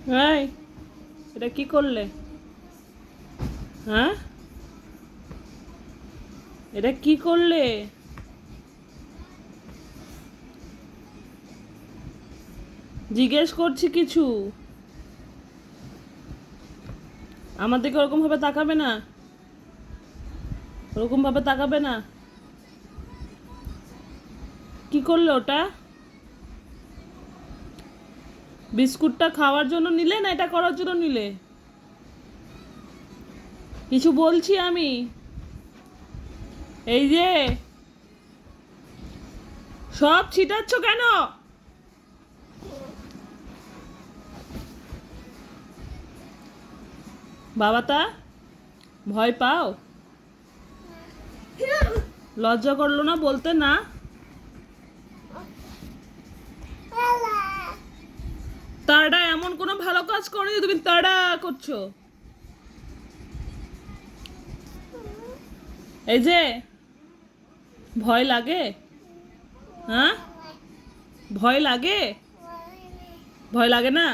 এই, এটা কি করলে? হ্যাঁ, এটা কি করলে? জিজ্ঞেস করছি কিছু। আমার দিকে ওরকম ভাবে তাকাবে না, ওরকম ভাবে তাকাবে না। কি করলে ওটা? বিস্কুটটা খাওয়ার জন্য নিলে না এটা করার জন্য নিলে? কিছু বলছি আমি। এই যে, সব ছিটাচ্ছ কেন? বাবাটা, ভয় পাও? লজ্জা করলো না বলতে না? তাড়া এমন কোনো ভালো কাজ করনি যে তুমি তাড়া করছো। এই যে, ভয় লাগে? হ্যাঁ, ভয় লাগে? ভয় লাগে না?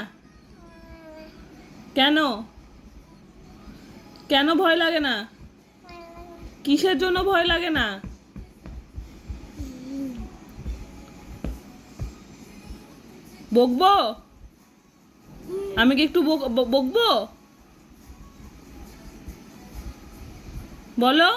কেন? কেন ভয় লাগে না? কিসের জন্য ভয় লাগে না? বকবো? আমি কি একটু বকবো? বলো।